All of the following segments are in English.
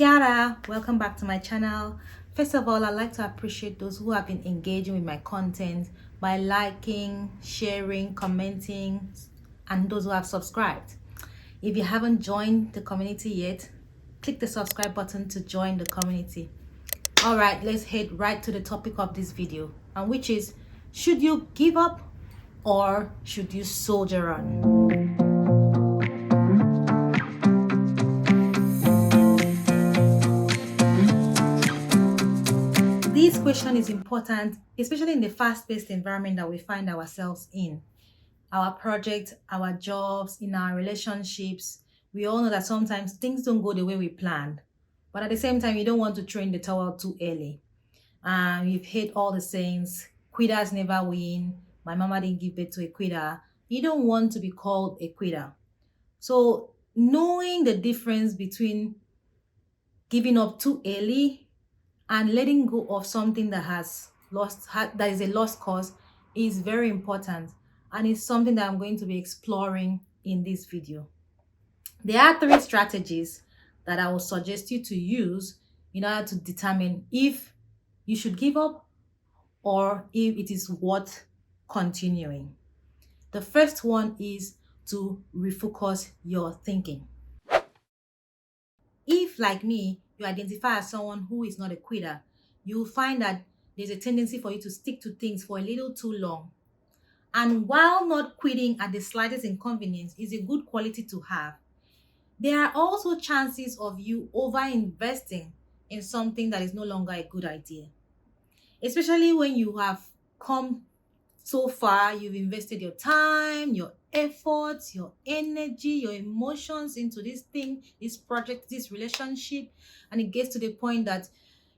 Kiara, welcome back to my channel. First of all, I'd like to appreciate those who have been engaging with my content by liking, sharing, commenting, and those who have subscribed. If you haven't joined the community yet, click the subscribe button to join the community. All right, let's head right to the topic of this video, and which is, should you give up or should you soldier on? This question is important, especially in the fast-paced environment that we find ourselves in. Our projects, our jobs, in our relationships, we all know that sometimes things don't go the way we planned. But at the same time, you don't want to throw in the towel too early. You've heard all the sayings, quitters never win. My mama didn't give birth to a quitter. You don't want to be called a quitter. So knowing the difference between giving up too early and letting go of something that that is a lost cause is very important, and it's something that I'm going to be exploring in this video. There are three strategies that I will suggest you to use in order to determine if you should give up or if it is worth continuing. The first one is to refocus your thinking. If, like me, you identify as someone who is not a quitter, you'll find that there's a tendency for you to stick to things for a little too long. And while not quitting at the slightest inconvenience is a good quality to have, there are also chances of you over investing in something that is no longer a good idea. Especially when you have come so far, you've invested your time, your efforts, your energy, your emotions into this thing, this project, this relationship, and it gets to the point that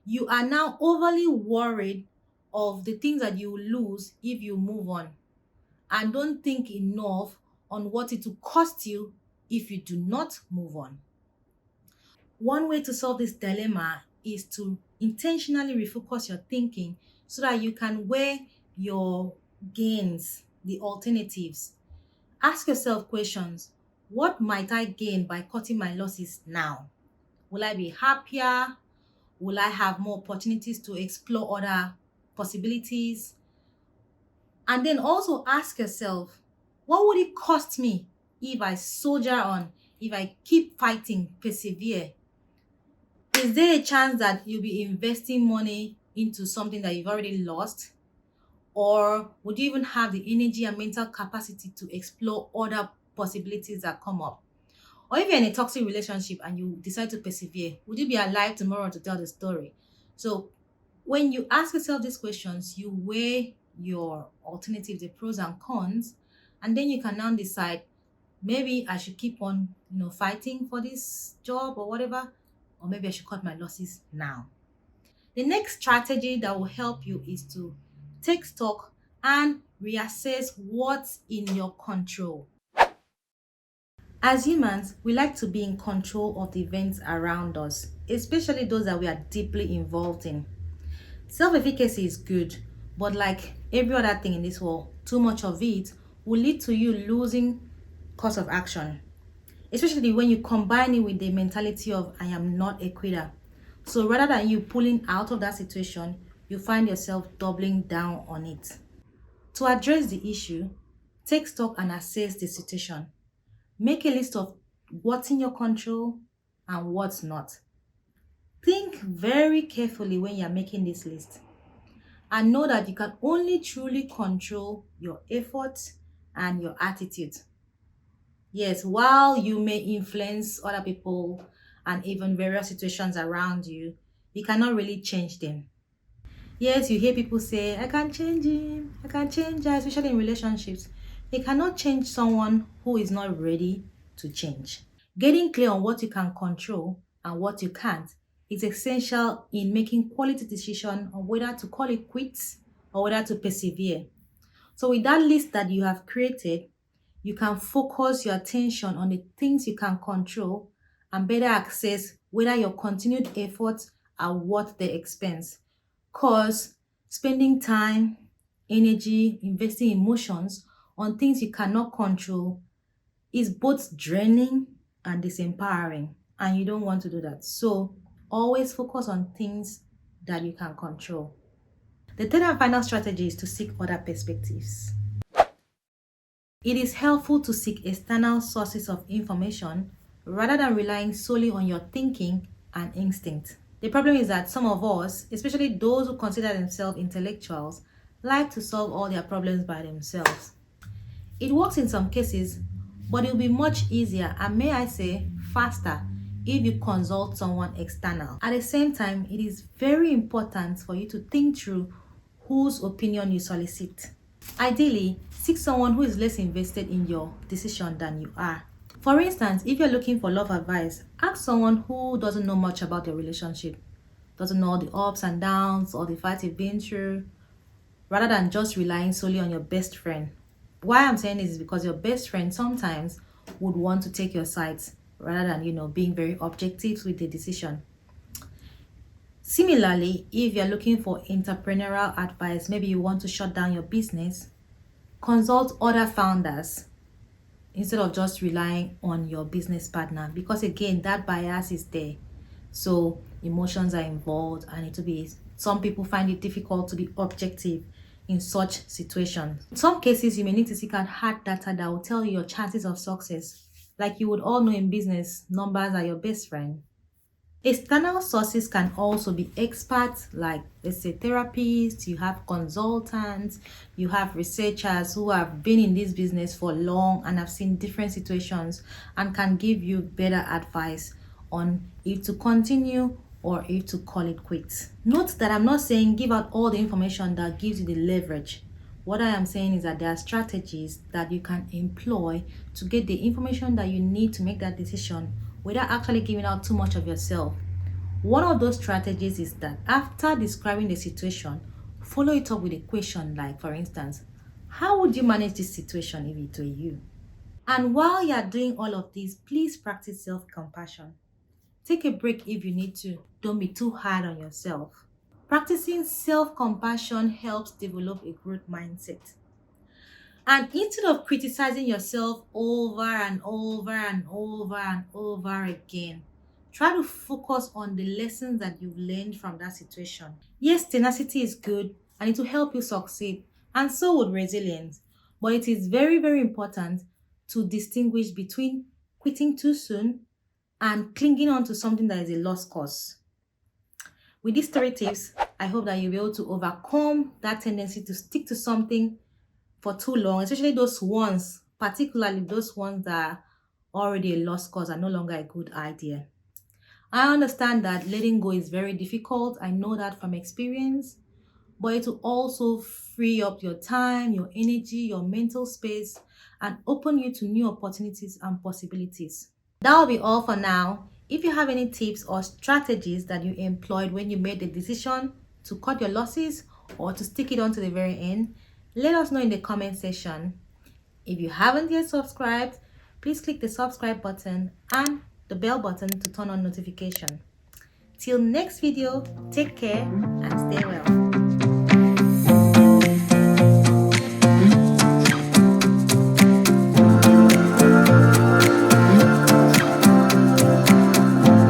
you are now overly worried of the things that you will lose if you move on, and don't think enough on what it will cost you if you do not move on. One way to solve this dilemma is to intentionally refocus your thinking so that you can weigh your gains, the alternatives. Ask yourself questions. What might I gain by cutting my losses now? Will I be happier? Will I have more opportunities to explore other possibilities? And then also ask yourself, what would it cost me if I soldier on, if I keep fighting, persevere? Is there a chance that you'll be investing money into something that you've already lost? Or would you even have the energy and mental capacity to explore other possibilities that come up? Or if you're in a toxic relationship and you decide to persevere, would you be alive tomorrow to tell the story? So when you ask yourself these questions, you weigh your alternatives, the pros and cons, and then you can now decide, maybe I should keep on, fighting for this job or whatever, or maybe I should cut my losses now. The next strategy that will help you is to take stock and reassess what's in your control. As humans, we like to be in control of the events around us, especially those that we are deeply involved in. Self-efficacy is good, but like every other thing in this world, too much of it will lead to you losing course of action, especially when you combine it with the mentality of I am not a quitter. So rather than you pulling out of that situation, you find yourself doubling down on it. To address the issue, take stock and assess the situation. Make a list of what's in your control and what's not. Think very carefully when you're making this list, and know that you can only truly control your efforts and your attitude. Yes, while you may influence other people and even various situations around you, you cannot really change them. Yes, you hear people say, I can change him, I can change her, especially in relationships. You cannot change someone who is not ready to change. Getting clear on what you can control and what you can't is essential in making quality decision on whether to call it quits or whether to persevere. So with that list that you have created, you can focus your attention on the things you can control and better assess whether your continued efforts are worth the expense. Because spending time, energy, investing emotions on things you cannot control is both draining and disempowering, and you don't want to do that. So Always focus on things that you can control. The third and final strategy is to seek other perspectives. It is helpful to seek external sources of information rather than relying solely on your thinking and instinct. The problem is that some of us, especially those who consider themselves intellectuals, like to solve all their problems by themselves. It works in some cases, but it will be much easier and, may I say, faster if you consult someone external. At the same time, it is very important for you to think through whose opinion you solicit. Ideally, seek someone who is less invested in your decision than you are. For instance, if you're looking for love advice, ask someone who doesn't know much about your relationship, doesn't know the ups and downs or the fights you've been through, rather than just relying solely on your best friend. Why I'm saying this is because your best friend sometimes would want to take your sides rather than, being very objective with the decision. Similarly, if you're looking for entrepreneurial advice, maybe you want to shut down your business, consult other founders instead of just relying on your business partner, because again, that bias is there. So emotions are involved, and it will be, some people find it difficult to be objective in such situations. In some cases, you may need to seek out hard data that will tell you your chances of success. Like you would all know in business, numbers are your best friend. External sources can also be experts, like let's say therapists, you have consultants, you have researchers who have been in this business for long and have seen different situations and can give you better advice on if to continue or if to call it quits. Note that I'm not saying give out all the information that gives you the leverage. What I am saying is that there are strategies that you can employ to get the information that you need to make that decision without actually giving out too much of yourself. One of those strategies is that after describing the situation, follow it up with a question like, for instance, how would you manage this situation if it were you? And while you are doing all of this, please practice self-compassion. Take a break if you need to. Don't be too hard on yourself. Practicing self-compassion helps develop a growth mindset. And instead of criticizing yourself over and over and over and over again, try to focus on the lessons that you've learned from that situation. Yes, tenacity is good and it will help you succeed, and so would resilience. But it is very, very important to distinguish between quitting too soon and clinging on to something that is a lost cause. With these three tips, I hope that you'll be able to overcome that tendency to stick to something for too long, especially those ones, particularly those ones that are already a lost cause, are no longer a good idea. I understand that letting go is very difficult. I know that from experience, but it will also free up your time, your energy, your mental space, and open you to new opportunities and possibilities. That will be all for now. If you have any tips or strategies that you employed when you made the decision to cut your losses or to stick it on to the very end, let us know in the comment section. If you haven't yet subscribed, please click the subscribe button and the bell button to turn on notification. Till next video, take care and stay well.